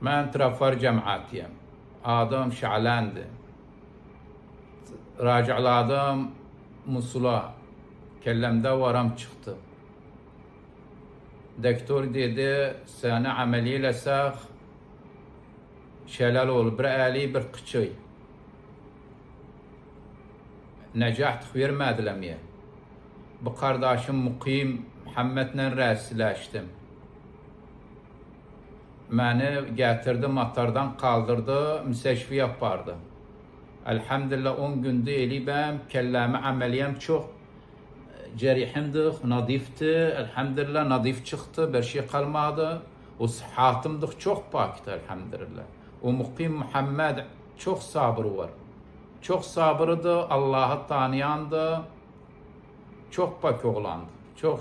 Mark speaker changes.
Speaker 1: Ben Trafar cemaatiyim. Adım Şa'lendi. Racaladım Musul'a. Kellemde varam çıktı. Doktor dedi, seni ameliyle sağ şelal ol, bir eli bir kıçıy. Necaht vermediler mi? Bu kardeşim Mukim Muhammed'le rəsləşdim. Beni getirdi, matardan kaldırdı, müsteşfi yapardı. Elhamdülillah 10 gündür elibəm, kellemi ameliyem çok cerihimdi, nadifti. Elhamdülillah nadif çıktı, bir şey kalmadı. O sıhhatımdı çok paktı elhamdülillah. O Mukim Muhammed çok sabrı var. Çok sabrıdı, Allah'ı tanıyandı. Çok pak oğlandı. Çok.